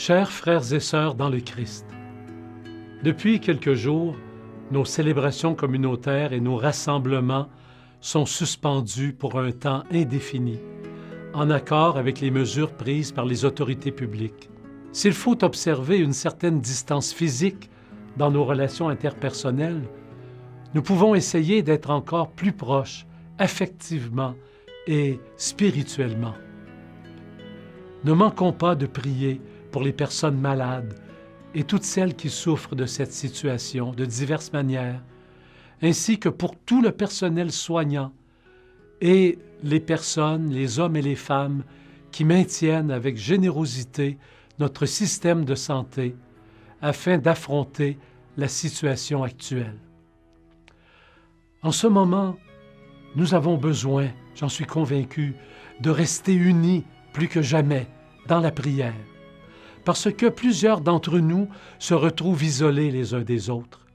Chers frères et sœurs dans le Christ, depuis quelques jours, nos célébrations communautaires et nos rassemblements sont suspendus pour un temps indéfini, en accord avec les mesures prises par les autorités publiques. S'il faut observer une certaine distance physique dans nos relations interpersonnelles, nous pouvons essayer d'être encore plus proches, affectivement et spirituellement. Ne manquons pas de prier pour les personnes malades et toutes celles qui souffrent de cette situation de diverses manières, ainsi que pour tout le personnel soignant et les personnes, les hommes et les femmes qui maintiennent avec générosité notre système de santé afin d'affronter la situation actuelle. En ce moment, nous avons besoin, j'en suis convaincu, de rester unis plus que jamais dans la prière, parce que plusieurs d'entre nous se retrouvent isolés les uns des autres.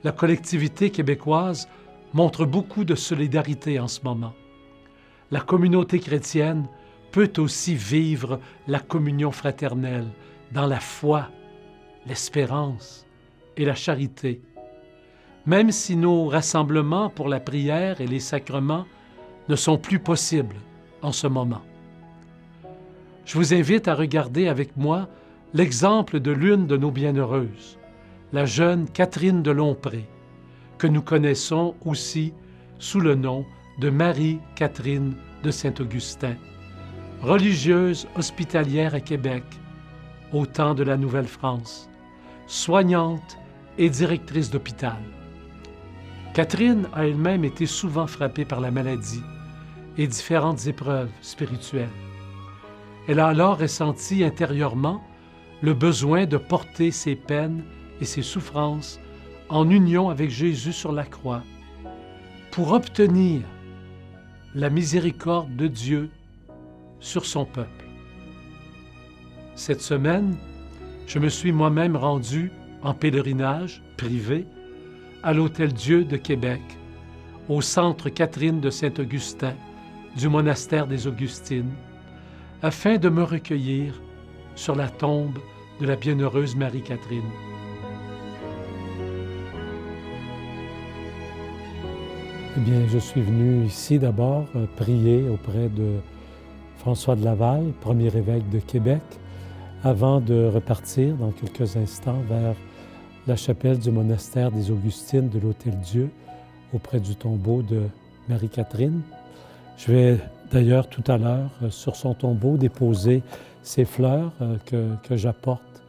La collectivité québécoise montre beaucoup de solidarité en ce moment. La communauté chrétienne peut aussi vivre la communion fraternelle dans la foi, l'espérance et la charité. Même si nos rassemblements pour la prière et les sacrements ne sont plus possibles en ce moment. Je vous invite à regarder avec moi l'exemple de l'une de nos bienheureuses, la jeune Catherine de Lompré, que nous connaissons aussi sous le nom de Marie-Catherine de Saint-Augustin, religieuse hospitalière à Québec au temps de la Nouvelle-France, soignante et directrice d'hôpital. Catherine a elle-même été souvent frappée par la maladie et différentes épreuves spirituelles. Elle a alors ressenti intérieurement le besoin de porter ses peines et ses souffrances en union avec Jésus sur la croix pour obtenir la miséricorde de Dieu sur son peuple. Cette semaine, je me suis moi-même rendu en pèlerinage privé à l'Hôtel-Dieu de Québec, au centre Catherine de Saint-Augustin du monastère des Augustines, afin de me recueillir sur la tombe de la bienheureuse Marie-Catherine. Eh bien, je suis venu ici d'abord prier auprès de François de Laval, premier évêque de Québec, avant de repartir dans quelques instants vers la chapelle du monastère des Augustines de l'Hôtel-Dieu, auprès du tombeau de Marie-Catherine. Je vais d'ailleurs tout à l'heure, sur son tombeau, déposer ces fleurs que j'apporte.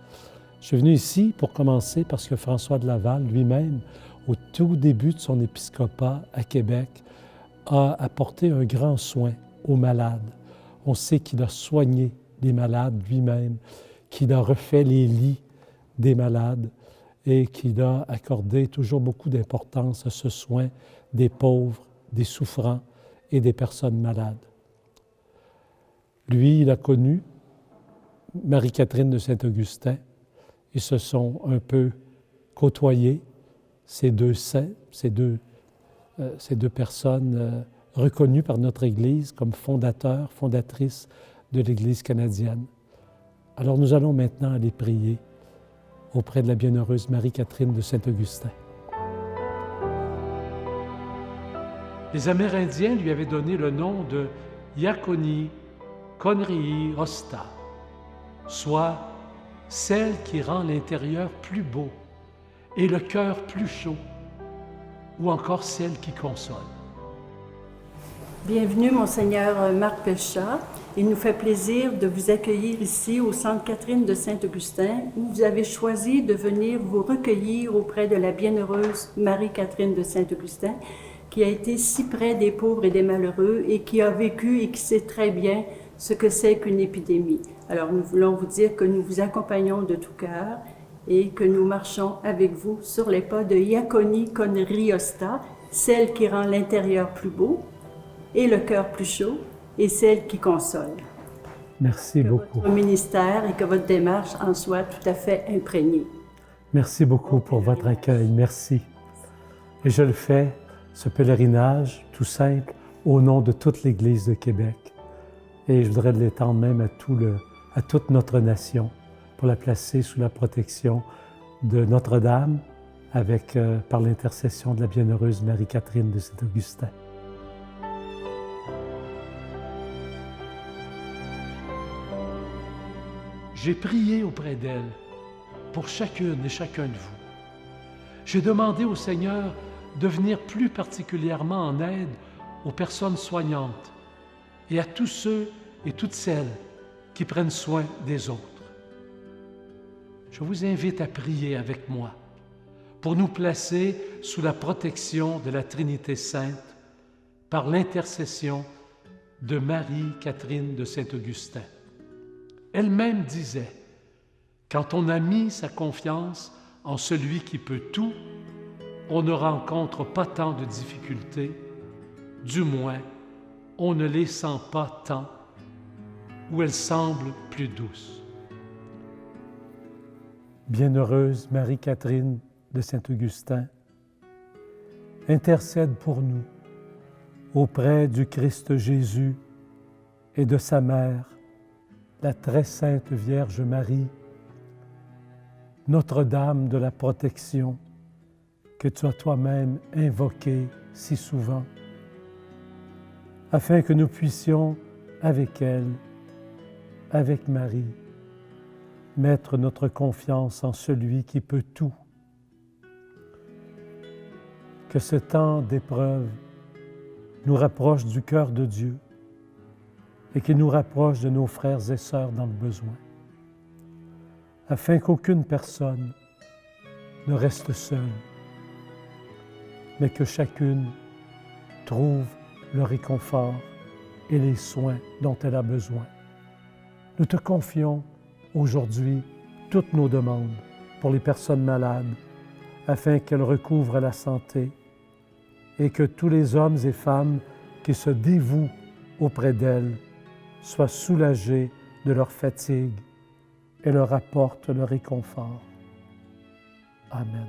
Je suis venu ici pour commencer parce que François de Laval lui-même, au tout début de son épiscopat à Québec, a apporté un grand soin aux malades. On sait qu'il a soigné les malades lui-même, qu'il a refait les lits des malades et qu'il a accordé toujours beaucoup d'importance à ce soin des pauvres, des souffrants et des personnes malades. Lui, il a connu Marie-Catherine de Saint-Augustin. Ils se sont un peu côtoyés, ces deux saints, ces deux personnes reconnues par notre Église comme fondateurs, fondatrices de l'Église canadienne. Alors nous allons maintenant aller prier auprès de la bienheureuse Marie-Catherine de Saint-Augustin. Les Amérindiens lui avaient donné le nom de Yakoni Konrii Osta, soit celle qui rend l'intérieur plus beau et le cœur plus chaud, ou encore celle qui console. Bienvenue, Monseigneur Marc Pelchat. Il nous fait plaisir de vous accueillir ici au Centre Catherine de Saint-Augustin, où vous avez choisi de venir vous recueillir auprès de la bienheureuse Marie-Catherine de Saint-Augustin, qui a été si près des pauvres et des malheureux et qui a vécu et qui sait très bien ce que c'est qu'une épidémie. Alors nous voulons vous dire que nous vous accompagnons de tout cœur et que nous marchons avec vous sur les pas de Yakoni Konrii Osta, celle qui rend l'intérieur plus beau et le cœur plus chaud, et celle qui console. Merci beaucoup. Que votre ministère et que votre démarche en soit tout à fait imprégnée. Merci beaucoup pour votre accueil. Merci. Et je le fais, ce pèlerinage tout simple, au nom de toute l'Église de Québec. Et je voudrais l'étendre même à toute notre nation, pour la placer sous la protection de Notre-Dame, par l'intercession de la bienheureuse Marie-Catherine de Saint-Augustin. J'ai prié auprès d'elle pour chacune et chacun de vous. J'ai demandé au Seigneur de venir plus particulièrement en aide aux personnes soignantes et à tous ceux et toutes celles qui prennent soin des autres. Je vous invite à prier avec moi pour nous placer sous la protection de la Trinité Sainte par l'intercession de Marie-Catherine de Saint-Augustin. Elle-même disait, quand on a mis sa confiance en celui qui peut tout, on ne rencontre pas tant de difficultés, du moins, on ne les sent pas tant, ou elles semblent plus douces. Bienheureuse Marie-Catherine de Saint-Augustin, intercède pour nous auprès du Christ Jésus et de sa mère, la très sainte Vierge Marie, Notre-Dame de la protection, que tu as toi-même invoquée si souvent, afin que nous puissions, avec elle, avec Marie, mettre notre confiance en celui qui peut tout. Que ce temps d'épreuve nous rapproche du cœur de Dieu et qu'il nous rapproche de nos frères et sœurs dans le besoin, afin qu'aucune personne ne reste seule, mais que chacune trouve le réconfort et les soins dont elle a besoin. Nous te confions aujourd'hui toutes nos demandes pour les personnes malades, afin qu'elles recouvrent la santé et que tous les hommes et femmes qui se dévouent auprès d'elles soient soulagés de leur fatigue et leur apportent le réconfort. Amen.